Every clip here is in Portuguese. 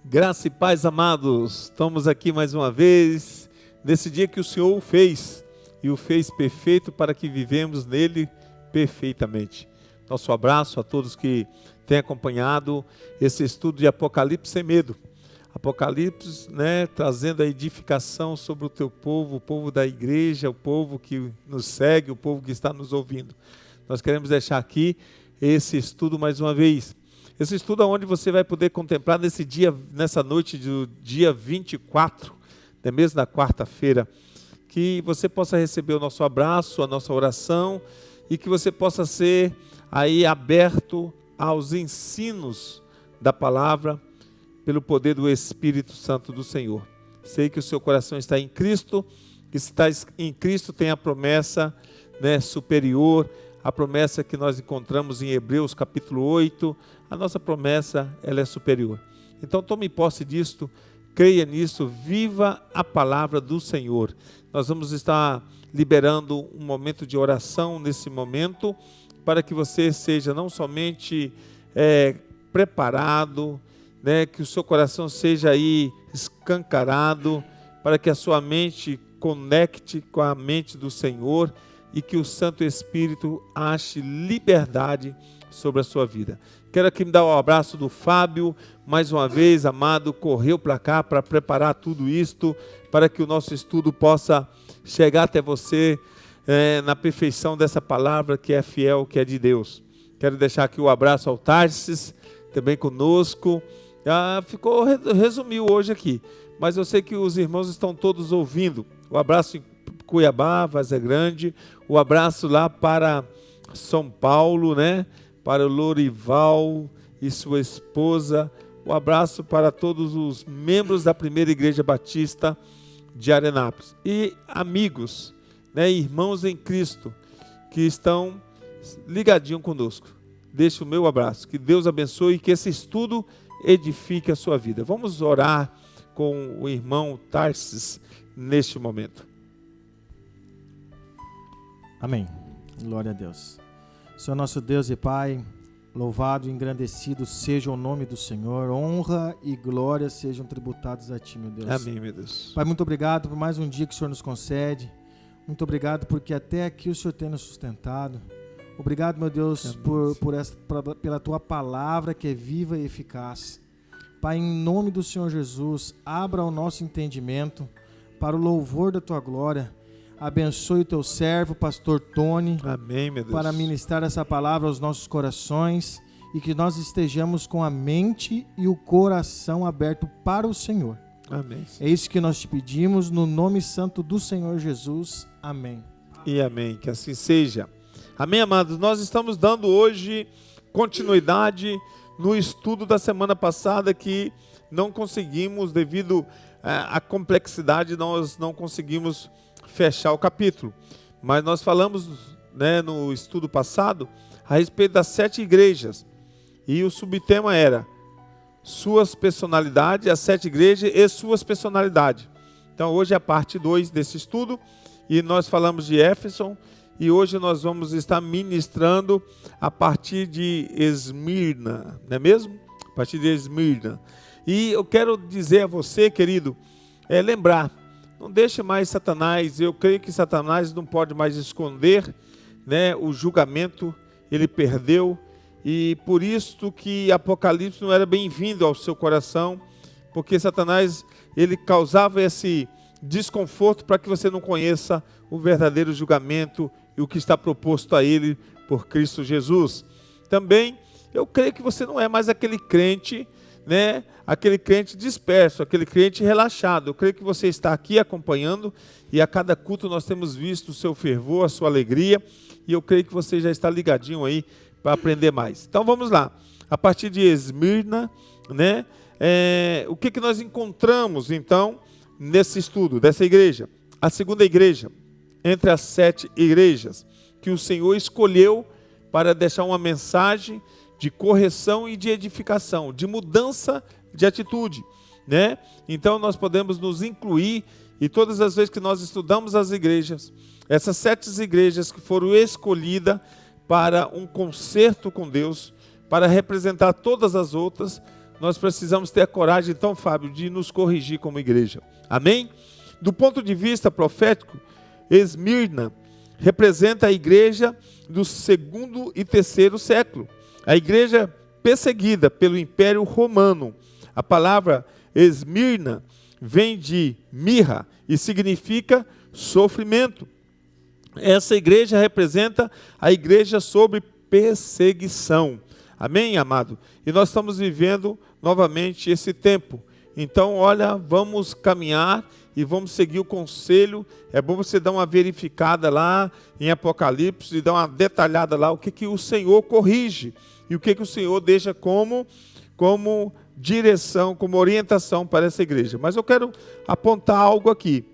Graça e paz, amados. Estamos aqui mais uma vez, nesse dia que o Senhor o fez, e o fez perfeito para que vivemos nele perfeitamente. Nosso abraço a todos que têm acompanhado esse estudo de Apocalipse sem medo. Apocalipse, trazendo a edificação sobre o teu povo, o povo da igreja, o povo que nos segue, o povo que está nos ouvindo. Nós queremos deixar aqui esse estudo mais uma vez. Esse estudo é onde você vai poder contemplar nesse dia, nessa noite do dia 24, mesmo na quarta-feira, que você possa receber o nosso abraço, a nossa oração, e que você possa ser aí aberto aos ensinos da palavra, pelo poder do Espírito Santo do Senhor. Sei que o seu coração está em Cristo, que se está em Cristo tem a promessa superior, a promessa que nós encontramos em Hebreus capítulo 8, a nossa promessa ela é superior. Então tome posse disto, creia nisso, viva a palavra do Senhor. Nós vamos estar liberando um momento de oração nesse momento, para que você seja não somente preparado, que o seu coração seja aí escancarado, para que a sua mente conecte com a mente do Senhor e que o Santo Espírito ache liberdade sobre a sua vida. Quero aqui me dar um abraço do Fábio, mais uma vez, amado, correu para cá para preparar tudo isto, para que o nosso estudo possa chegar até você na perfeição dessa palavra que é fiel, que é de Deus. Quero deixar aqui o abraço ao Tarsis, também conosco. Resumiu hoje aqui, mas eu sei que os irmãos estão todos ouvindo. O abraço em Cuiabá, Várzea Grande, o abraço lá para São Paulo, para o Lorival e sua esposa, o abraço para todos os membros da Primeira Igreja Batista de Arenápolis e amigos, irmãos em Cristo que estão ligadinhos conosco. Deixe o meu abraço, que Deus abençoe e que esse estudo edifique a sua vida. Vamos orar com o irmão Tarsis neste momento. Amém. Glória a Deus. Senhor nosso Deus e Pai, louvado e engrandecido seja o nome do Senhor, honra e glória sejam tributados a Ti, meu Deus. Amém, meu Deus. Pai, muito obrigado por mais um dia que o Senhor nos concede, muito obrigado porque até aqui o Senhor tem nos sustentado. Obrigado, meu Deus, pela Tua palavra que é viva e eficaz. Pai, em nome do Senhor Jesus, abra o nosso entendimento para o louvor da Tua glória. Abençoe o Teu servo, pastor Tony. Amém, meu Deus. Para ministrar essa palavra aos nossos corações e que nós estejamos com a mente e o coração aberto para o Senhor. Amém. É isso que nós te pedimos no nome santo do Senhor Jesus. Amém. E amém, que assim seja. Amém, amados? Nós estamos dando hoje continuidade no estudo da semana passada que não conseguimos, devido à complexidade, nós não conseguimos fechar o capítulo. Mas nós falamos no estudo passado a respeito das 7 igrejas. E o subtema era suas personalidades, as 7 igrejas e suas personalidades. Então hoje é a parte 2 desse estudo e nós falamos de Éfeso. E hoje nós vamos estar ministrando a partir de Esmirna, não é mesmo? A partir de Esmirna. E eu quero dizer a você, querido, lembrar, não deixe mais Satanás, eu creio que Satanás não pode mais esconder, o julgamento, ele perdeu, e por isso que Apocalipse não era bem-vindo ao seu coração, porque Satanás, ele causava esse desconforto para que você não conheça o verdadeiro julgamento e o que está proposto a ele por Cristo Jesus. Também, eu creio que você não é mais aquele crente, aquele crente disperso, aquele crente relaxado. Eu creio que você está aqui acompanhando e a cada culto nós temos visto o seu fervor, a sua alegria, e eu creio que você já está ligadinho aí para aprender mais. Então vamos lá, a partir de Esmirna, o que nós encontramos então nesse estudo dessa igreja? A segunda igreja, entre as 7 igrejas, que o Senhor escolheu para deixar uma mensagem de correção e de edificação, de mudança de atitude, Então nós podemos nos incluir, e todas as vezes que nós estudamos as igrejas, essas 7 igrejas que foram escolhidas para um concerto com Deus, para representar todas as outras, nós precisamos ter a coragem, então, Fábio, de nos corrigir como igreja. Amém? Do ponto de vista profético, Esmirna representa a igreja do 2º e 3º século. A igreja perseguida pelo Império Romano. A palavra Esmirna vem de mirra e significa sofrimento. Essa igreja representa a igreja sob perseguição. Amém, amado? E nós estamos vivendo novamente esse tempo. Então, olha, vamos caminhar e vamos seguir o conselho. É bom você dar uma verificada lá em Apocalipse e dar uma detalhada lá o que o Senhor corrige e o que o Senhor deixa como direção, como orientação para essa igreja. Mas eu quero apontar algo aqui.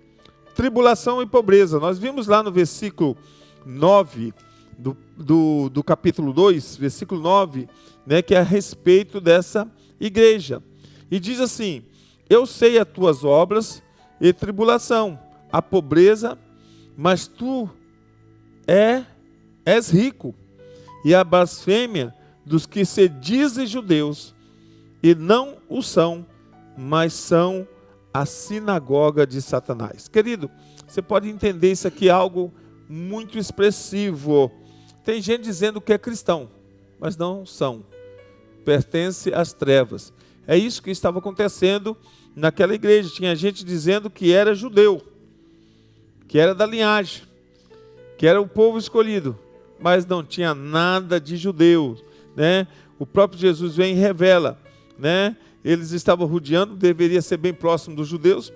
Tribulação e pobreza. Nós vimos lá no versículo 9 do capítulo 2, versículo 9, né, que é a respeito dessa igreja. E diz assim: eu sei as tuas obras e tribulação, a pobreza, mas tu és rico, e a blasfêmia dos que se dizem judeus e não o são, mas são a sinagoga de Satanás. Querido, você pode entender isso aqui algo muito expressivo. Tem gente dizendo que é cristão, mas não são. Pertence às trevas. É isso que estava acontecendo naquela igreja. Tinha gente dizendo que era judeu, que era da linhagem, que era o povo escolhido, mas não tinha nada de judeu, né? O próprio Jesus vem e revela, né? Eles estavam rodeando, deveria ser bem próximo dos judeus,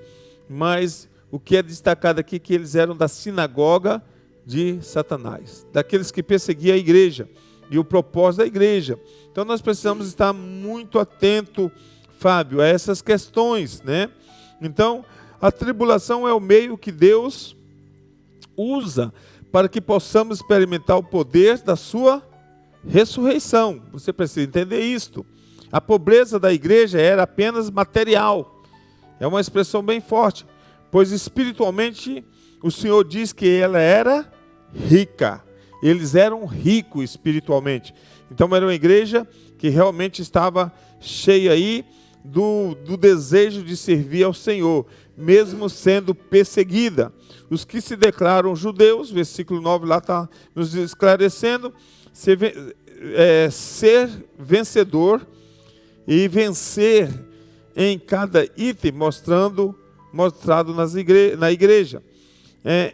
mas o que é destacado aqui é que eles eram da sinagoga de Satanás, daqueles que perseguiam a igreja e o propósito da igreja. Então nós precisamos estar muito atento, Fábio, a essas questões, né? Então, a tribulação é o meio que Deus usa para que possamos experimentar o poder da sua ressurreição. Você precisa entender isto. A pobreza da igreja era apenas material. É uma expressão bem forte, pois espiritualmente o Senhor diz que ela era rica. Eles eram ricos espiritualmente. Então era uma igreja que realmente estava cheia aí do desejo de servir ao Senhor, mesmo sendo perseguida. Os que se declaram judeus, versículo 9 lá está nos esclarecendo, ser vencedor e vencer em cada item mostrado na igreja.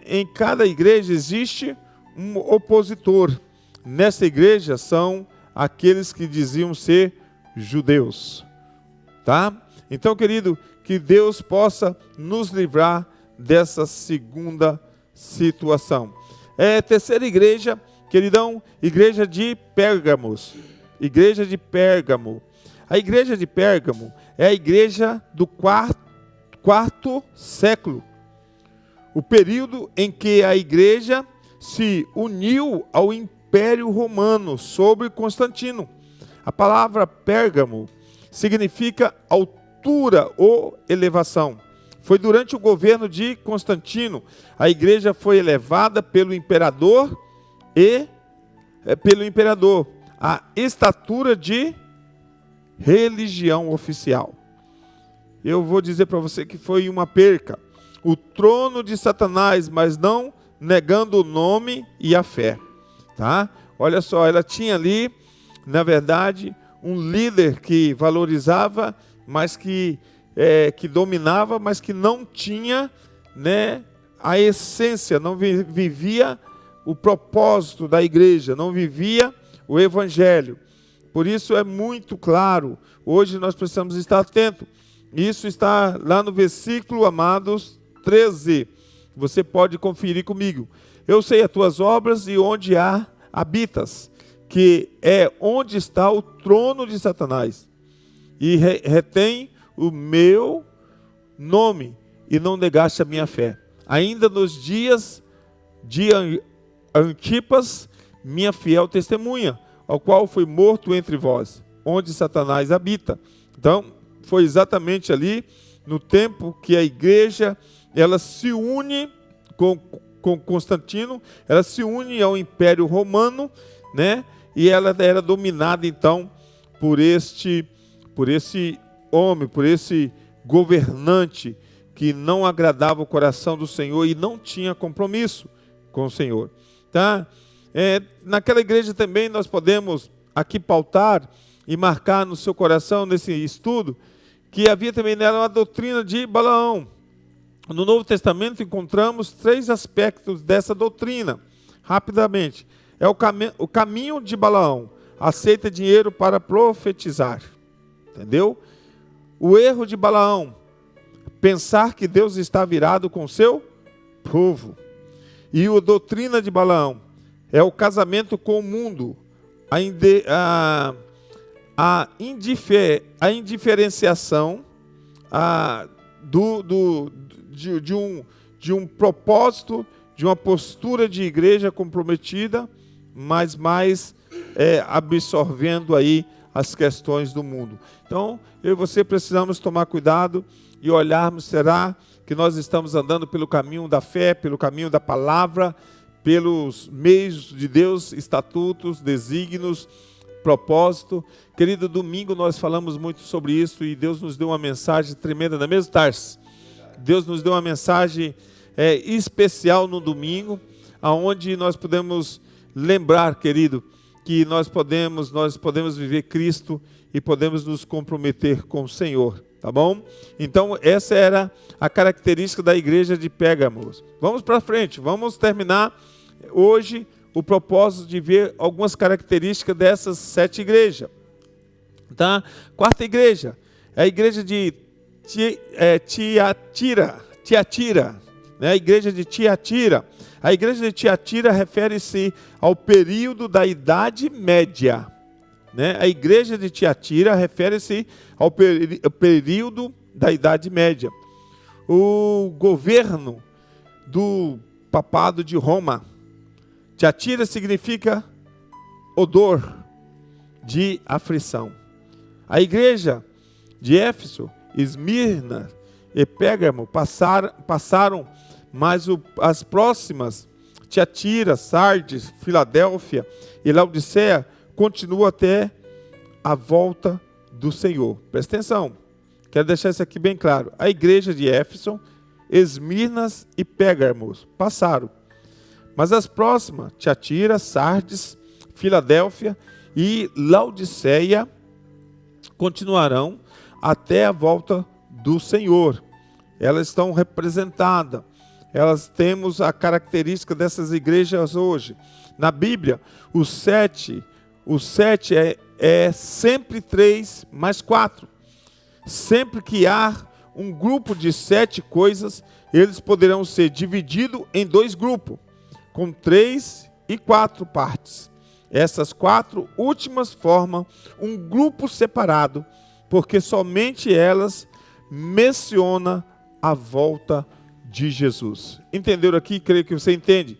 Em cada igreja existe um opositor. Nessa igreja são aqueles que diziam ser judeus. Tá? Então, querido, que Deus possa nos livrar dessa segunda situação. Terceira igreja, queridão, igreja de Pérgamos. Igreja de Pérgamo. A igreja de Pérgamo é a igreja do quarto século. O período em que a igreja se uniu ao Império Romano sob Constantino. A palavra Pérgamo significa altura ou elevação. Foi durante o governo de Constantino. A igreja foi elevada pelo imperador à estatura de religião oficial. Eu vou dizer para você que foi uma perca. O trono de Satanás, mas não negando o nome e a fé. Tá? Olha só, ela tinha ali, na verdade, um líder que valorizava, mas que dominava, mas que não tinha, né, a essência, não vivia o propósito da igreja, não vivia o evangelho. Por isso é muito claro, hoje nós precisamos estar atentos. Isso está lá no versículo, amados, 13. Você pode conferir comigo. Eu sei as tuas obras e onde habitas, que é onde está o trono de Satanás, e retém o meu nome, e não negaste a minha fé. Ainda nos dias de Antipas, minha fiel testemunha, ao qual fui morto entre vós, onde Satanás habita. Então, foi exatamente ali, no tempo que a igreja, ela se une com Constantino, ela se une ao Império Romano, né? E ela era dominada, então, por este por esse homem, por esse governante que não agradava o coração do Senhor e não tinha compromisso com o Senhor. Tá? Naquela igreja também nós podemos aqui pautar e marcar no seu coração, nesse estudo, que havia também nela uma doutrina de Balaão. No Novo Testamento encontramos 3 aspectos dessa doutrina, rapidamente. É o caminho de Balaão, aceita dinheiro para profetizar, entendeu? O erro de Balaão, pensar que Deus está virado com o seu povo. E a doutrina de Balaão é o casamento com o mundo, a indiferenciação de um propósito, de uma postura de igreja comprometida, mas mais absorvendo aí as questões do mundo. Então, eu e você precisamos tomar cuidado e olharmos, será que nós estamos andando pelo caminho da fé, pelo caminho da palavra, pelos meios de Deus, estatutos, desígnios, propósito. Querido, domingo nós falamos muito sobre isso e Deus nos deu uma mensagem tremenda, não é mesmo, Tarso? Deus nos deu uma mensagem especial no domingo, aonde nós podemos lembrar, querido, que nós podemos viver Cristo e podemos nos comprometer com o Senhor, tá bom? Então, essa era a característica da igreja de Pérgamos. Vamos para frente, vamos terminar hoje o propósito de ver algumas características dessas 7 igrejas. Tá? 4ª igreja é a igreja de Tiatira, né? A igreja de Tiatira. A igreja de Tiatira refere-se ao período da Idade Média, né? A igreja de Tiatira refere-se ao período da Idade Média. O governo do papado de Roma. Tiatira significa odor de aflição. A igreja de Éfeso, Esmirna e Pérgamo passaram, mas as próximas, Tiatira, Sardes, Filadélfia e Laodiceia, continuam até a volta do Senhor. Presta atenção, quero deixar isso aqui bem claro. A igreja de Éfeso, Esmirnas e Pérgamos passaram, mas as próximas, Tiatira, Sardes, Filadélfia e Laodiceia, continuarão até a volta do Senhor. Elas estão representadas. Elas temos a característica dessas igrejas hoje. Na Bíblia, o 7 é sempre 3 mais 4. Sempre que há um grupo de 7 coisas, eles poderão ser divididos em 2 grupos, com 3 e 4 partes. Essas 4 últimas formam um grupo separado, porque somente elas mencionam a volta de Jesus. Entenderam aqui? Creio que você entende.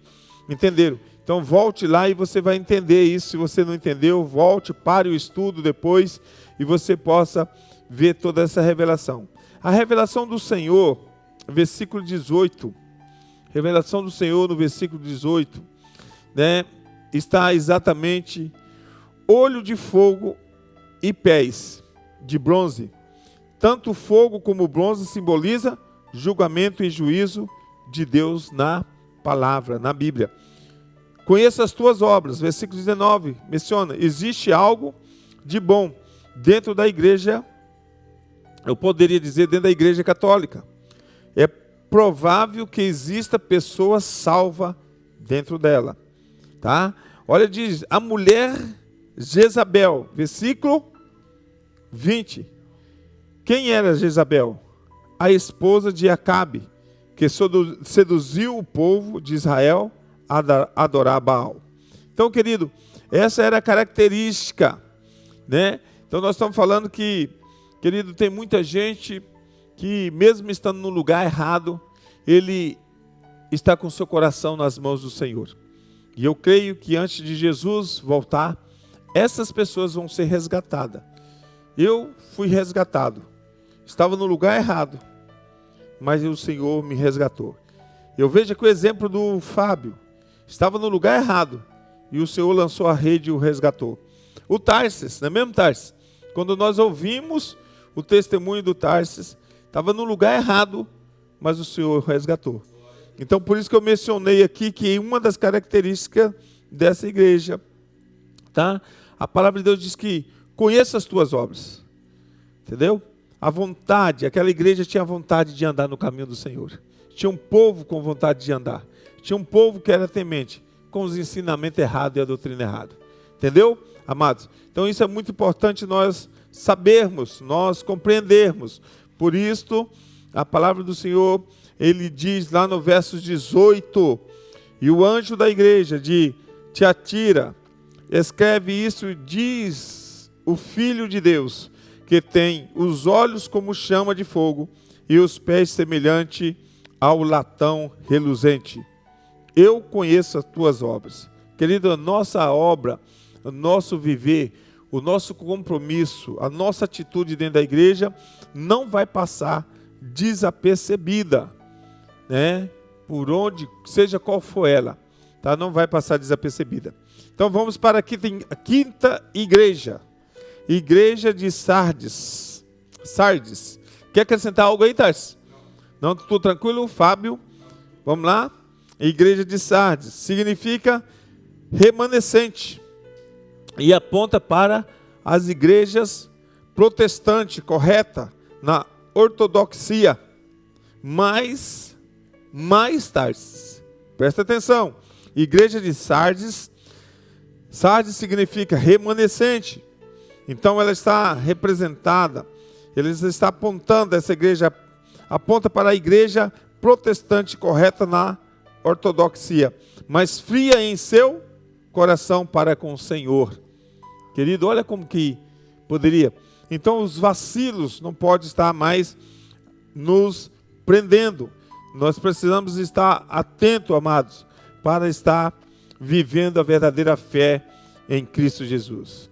Entenderam? Então volte lá e você vai entender isso. Se você não entendeu, volte, pare o estudo depois e você possa ver toda essa revelação. A revelação do Senhor, versículo 18. Revelação do Senhor no versículo 18, né? Está exatamente olho de fogo e pés de bronze. Tanto o fogo como o bronze simboliza julgamento e juízo de Deus na palavra, na Bíblia. Conheça as tuas obras, versículo 19, menciona, existe algo de bom dentro da igreja, eu poderia dizer dentro da igreja católica. É provável que exista pessoa salva dentro dela. Tá? Olha, diz, a mulher Jezabel, versículo 20. Quem era Jezabel? A esposa de Acabe, que seduziu o povo de Israel a adorar Baal. Então, querido, essa era a característica, né? Então, nós estamos falando que, querido, tem muita gente que, mesmo estando no lugar errado, ele está com seu coração nas mãos do Senhor. E eu creio que antes de Jesus voltar, essas pessoas vão ser resgatadas. Eu fui resgatado. Estava no lugar errado, mas o Senhor me resgatou. Eu vejo aqui o exemplo do Fábio. Estava no lugar errado e o Senhor lançou a rede e o resgatou. O Tarsis, não é mesmo, Tarsis? Quando nós ouvimos o testemunho do Tarsis, estava no lugar errado, mas o Senhor resgatou. Então, por isso que eu mencionei aqui que uma das características dessa igreja, tá? A palavra de Deus diz que conheça as tuas obras, entendeu? A vontade, aquela igreja tinha vontade de andar no caminho do Senhor. Tinha um povo com vontade de andar. Tinha um povo que era temente, com os ensinamentos errados e a doutrina errada. Entendeu, amados? Então isso é muito importante nós sabermos, nós compreendermos. Por isso, a palavra do Senhor, ele diz lá no verso 18, e o anjo da igreja de Tiatira escreve isso e diz o Filho de Deus, que tem os olhos como chama de fogo e os pés semelhante ao latão reluzente. Eu conheço as tuas obras. Querido, a nossa obra, o nosso viver, o nosso compromisso, a nossa atitude dentro da igreja não vai passar desapercebida, né? Por onde, seja qual for ela, tá? Não vai passar desapercebida. Então vamos para a quinta igreja. Igreja de Sardes. Sardes. Quer acrescentar algo aí, Tarso? Não, tudo tranquilo? Fábio, vamos lá? Igreja de Sardes significa remanescente e aponta para as igrejas protestantes, correta, na ortodoxia. Mais Tarsis. Presta atenção. Igreja de Sardes. Sardes significa remanescente. Então ela está representada, ele está apontando, essa igreja aponta para a igreja protestante correta na ortodoxia, mas fria em seu coração para com o Senhor. Querido, olha como que poderia. Então os vacilos não podem estar mais nos prendendo. Nós precisamos estar atentos, amados, para estar vivendo a verdadeira fé em Cristo Jesus.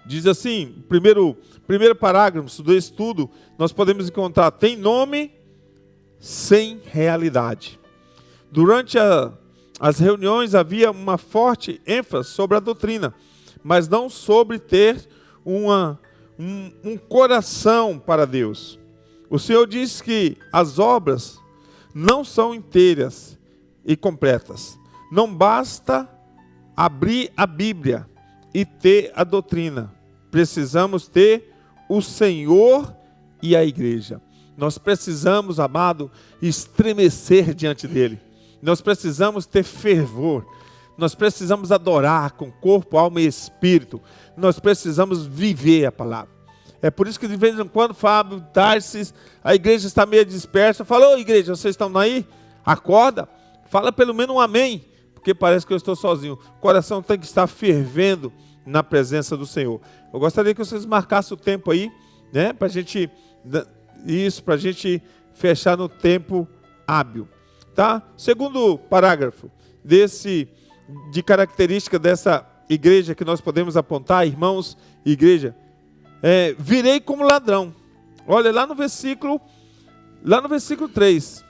Diz assim, primeiro parágrafo do estudo, nós podemos encontrar, tem nome sem realidade. Durante as reuniões havia uma forte ênfase sobre a doutrina, mas não sobre ter um coração para Deus. O Senhor diz que as obras não são inteiras e completas. Não basta abrir a Bíblia e ter a doutrina. Precisamos ter o Senhor e a igreja. Nós precisamos, amado, estremecer diante dele. Nós precisamos ter fervor. Nós precisamos adorar com corpo, alma e espírito. Nós precisamos viver a palavra. É por isso que de vez em quando, Fábio, Tarsis, a igreja está meio dispersa. Fala, ô igreja, vocês estão aí? Acorda. Fala pelo menos um amém. Porque parece que eu estou sozinho. O coração tem que estar fervendo na presença do Senhor. Eu gostaria que vocês marcassem o tempo aí, né? Para a gente, para a gente fechar no tempo hábil. Tá? Segundo parágrafo de característica dessa igreja que nós podemos apontar, irmãos, igreja, virei como ladrão. Olha, lá no versículo 3.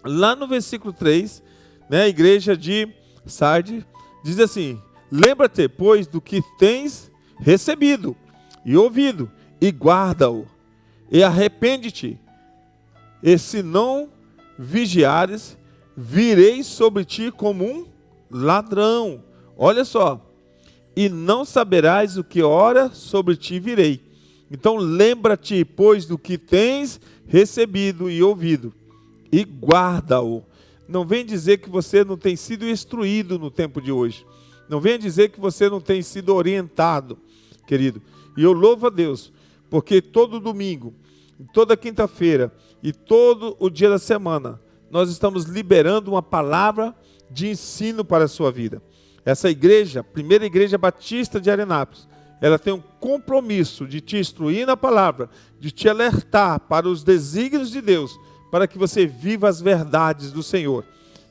Lá no versículo 3, né, a igreja de Sardes diz assim: lembra-te, pois, do que tens recebido e ouvido, e guarda-o, e arrepende-te. E se não vigiares, virei sobre ti como um ladrão. Olha só. E não saberás o que hora sobre ti virei. Então lembra-te, pois, do que tens recebido e ouvido, e guarda-o. Não vem dizer que você não tem sido instruído no tempo de hoje. Não venha dizer que você não tem sido orientado, querido. E eu louvo a Deus, porque todo domingo, toda quinta-feira e todo o dia da semana, nós estamos liberando uma palavra de ensino para a sua vida. Essa igreja, primeira igreja batista de Arenápolis, ela tem um compromisso de te instruir na palavra, de te alertar para os desígnios de Deus, para que você viva as verdades do Senhor.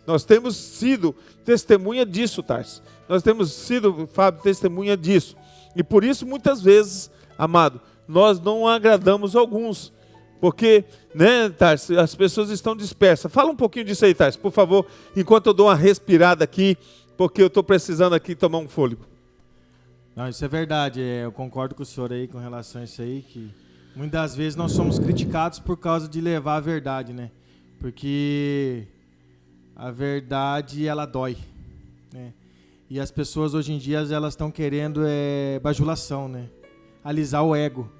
Nós temos sido testemunha disso, Tarso. Nós temos sido, Fábio, testemunha disso. E por isso, muitas vezes, amado, nós não agradamos alguns. Porque, né, Tarso, as pessoas estão dispersas. Fala um pouquinho disso aí, Tarso, por favor, enquanto eu dou uma respirada aqui, porque eu estou precisando aqui tomar um fôlego. Não, isso é verdade. Eu concordo com o senhor aí com relação a isso aí, que muitas vezes nós somos criticados por causa de levar a verdade, né? Porque a verdade, ela dói, né? E as pessoas hoje em dia, elas estão querendo bajulação, né? Alisar o ego.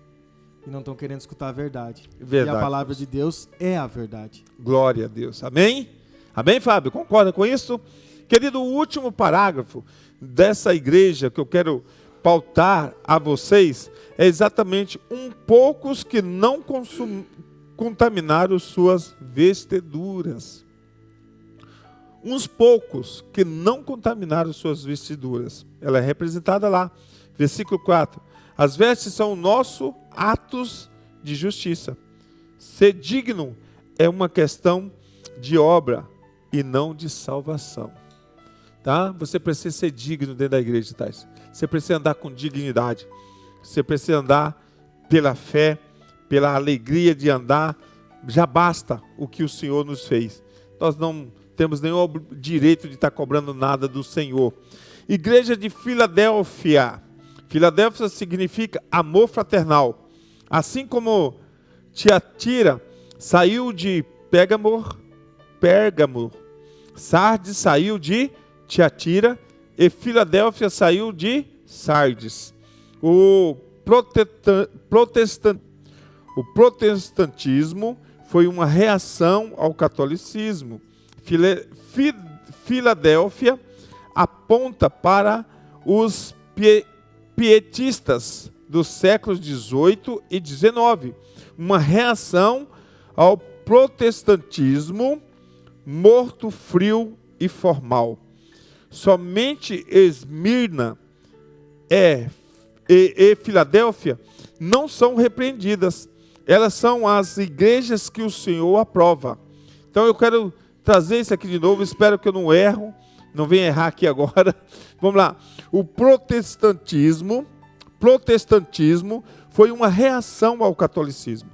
E não estão querendo escutar a verdade. Verdade. E a palavra de Deus é a verdade. Glória a Deus. Amém? Amém, Fábio? Concorda com isso? Querido, o último parágrafo dessa igreja que eu quero pautar a vocês é exatamente poucos que não contaminaram suas vestiduras. Uns poucos que não contaminaram suas vestiduras. Ela é representada lá. Versículo 4. As vestes são o nosso atos de justiça. Ser digno é uma questão de obra e não de salvação. Tá? Você precisa ser digno dentro da igreja, tá? Você precisa andar com dignidade. Você precisa andar pela fé, pela alegria de andar. Já basta o que o Senhor nos fez. Nós não temos nenhum direito de estar cobrando nada do Senhor. Igreja de Filadélfia. Filadélfia significa amor fraternal. Assim como Tiatira saiu de Pérgamo, Sardes saiu de Tiatira e Filadélfia saiu de Sardes. O protestantismo foi uma reação ao catolicismo. Filadélfia aponta para os pietistas dos séculos XVIII e XIX, uma reação ao protestantismo morto, frio e formal. Somente Esmirna e Filadélfia não são repreendidas. Elas são as igrejas que o Senhor aprova. Então eu quero trazer isso aqui de novo, espero que eu não erro, não venha errar aqui agora. Vamos lá. O protestantismo foi uma reação ao catolicismo.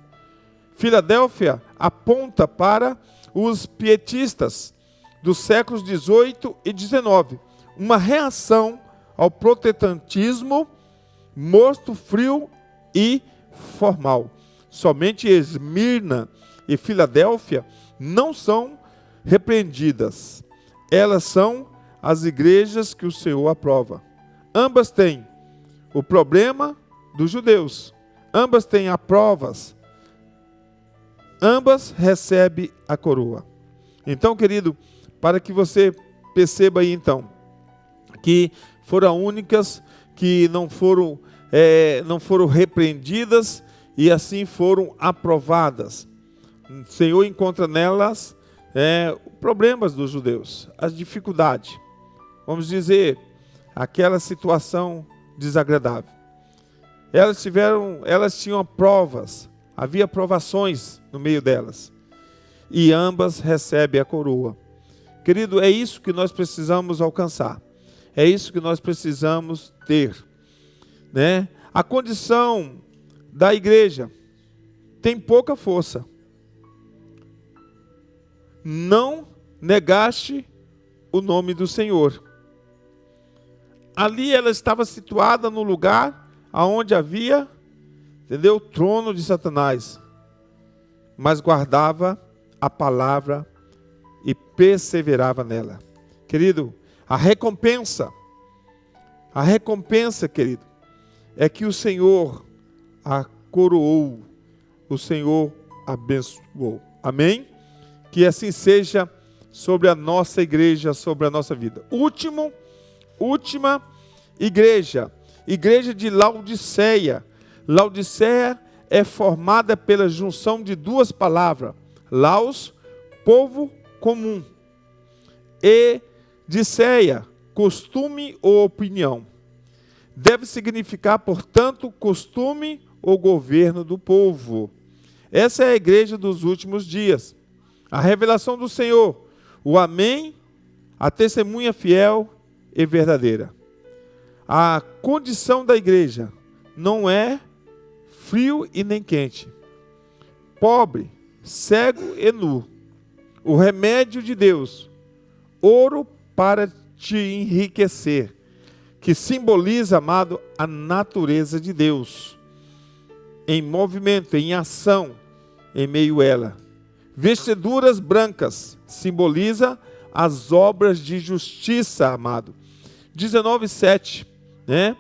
Filadélfia aponta para os pietistas dos séculos XVIII e XIX, uma reação ao protestantismo morto, frio e formal. Somente Esmirna e Filadélfia não são repreendidas. Elas são as igrejas que o Senhor aprova. Ambas têm o problema dos judeus. Ambas têm aprovas. Ambas recebem a coroa. Então, querido, para que você perceba aí então, que foram únicas que não foram repreendidas e assim foram aprovadas. O Senhor encontra nelas problemas dos judeus, as dificuldades. Vamos dizer, aquela situação desagradável. Elas tinham provas, havia provações no meio delas. E ambas recebem a coroa. Querido, é isso que nós precisamos alcançar. É isso que nós precisamos ter. Né? A condição da igreja tem pouca força. Não negaste o nome do Senhor. Ali ela estava situada no lugar onde havia, entendeu, o trono de Satanás, mas guardava a palavra e perseverava nela. Querido, a recompensa, querido, é que o Senhor a coroou, o Senhor abençoou. Amém? Que assim seja sobre a nossa igreja, sobre a nossa vida. Última igreja de Laodiceia. Laodiceia é formada pela junção de duas palavras. Laos, povo comum. E Diceia, costume ou opinião. Deve significar, portanto, costume ou governo do povo. Essa é a igreja dos últimos dias. A revelação do Senhor, o amém, a testemunha fiel e verdadeira. A condição da igreja não é frio e nem quente, pobre, cego e nu. O remédio de Deus, ouro para te enriquecer, que simboliza, amado, a natureza de Deus, em movimento, em ação, em meio a ela. Vestiduras brancas, simboliza as obras de justiça, amado. 19:7, né?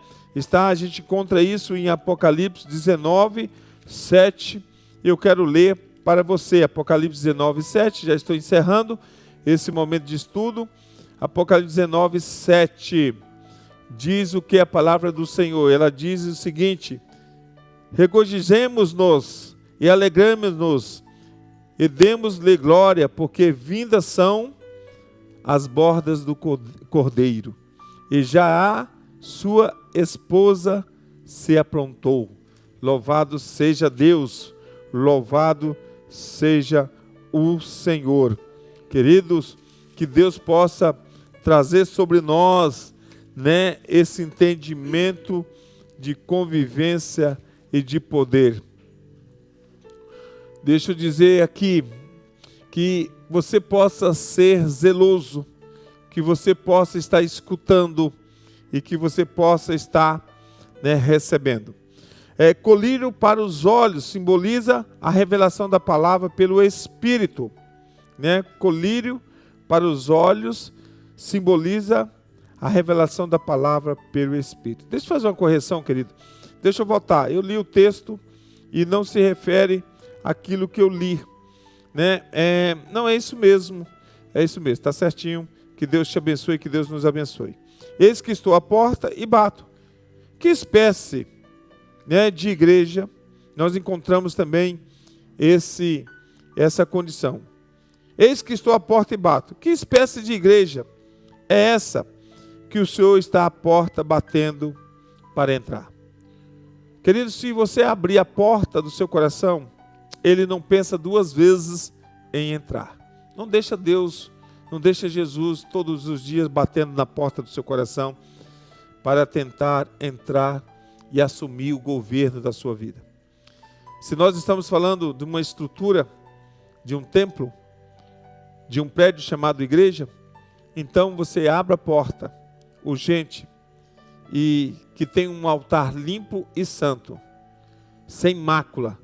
A gente encontra isso em Apocalipse 19:7. Eu quero ler para você, Apocalipse 19:7, já estou encerrando esse momento de estudo. Apocalipse 19:7 diz o que é a palavra do Senhor. Ela diz o seguinte: regozijemo-nos e alegremos-nos e demos-lhe glória, porque vindas são as bordas do Cordeiro, e já a sua esposa se aprontou. Louvado seja Deus, louvado seja o Senhor. Queridos, que Deus possa trazer sobre nós, né, esse entendimento de convivência e de poder. Deixa eu dizer aqui que você possa ser zeloso, que você possa estar escutando e que você possa estar, né, recebendo. Colírio para os olhos simboliza a revelação da palavra pelo Espírito, né? Colírio para os olhos simboliza a revelação da palavra pelo Espírito. Deixa eu fazer uma correção, querido. Deixa eu voltar. Eu li o texto e não se refere àquilo que eu li, né? Não é isso mesmo. É isso mesmo. Está certinho. Que Deus te abençoe e que Deus nos abençoe. Eis que estou à porta e bato. Que espécie, né, de igreja nós encontramos também essa condição? Eis que estou à porta e bato. Que espécie de igreja é essa que o Senhor está à porta batendo para entrar? Querido, se você abrir a porta do seu coração, Ele não pensa duas vezes em entrar. Não deixa Deus, não deixa Jesus todos os dias batendo na porta do seu coração para tentar entrar e assumir o governo da sua vida. Se nós estamos falando de uma estrutura, de um templo, de um prédio chamado igreja, então você abre a porta, urgente, e que tem um altar limpo e santo, sem mácula,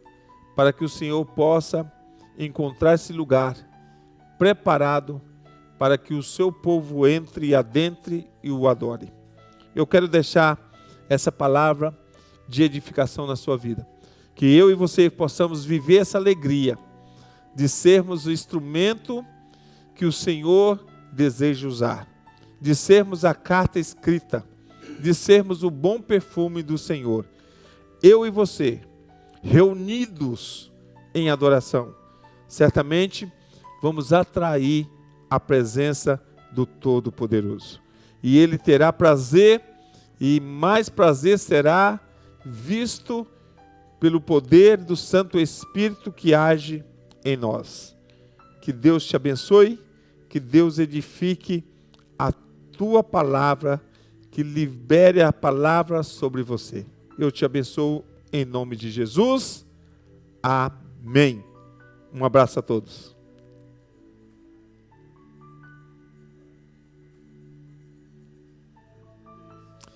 para que o Senhor possa encontrar esse lugar preparado para que o seu povo entre e adentre e o adore. Eu quero deixar essa palavra de edificação na sua vida. Que eu e você possamos viver essa alegria de sermos o instrumento que o Senhor deseja usar, de sermos a carta escrita, de sermos o bom perfume do Senhor. Eu e você, reunidos em adoração, certamente vamos atrair a presença do Todo-Poderoso. E Ele terá prazer, e mais prazer será visto pelo poder do Santo Espírito que age em nós. Que Deus te abençoe, que Deus edifique a tua palavra, que libere a palavra sobre você. Eu te abençoo em nome de Jesus. Amém. Um abraço a todos.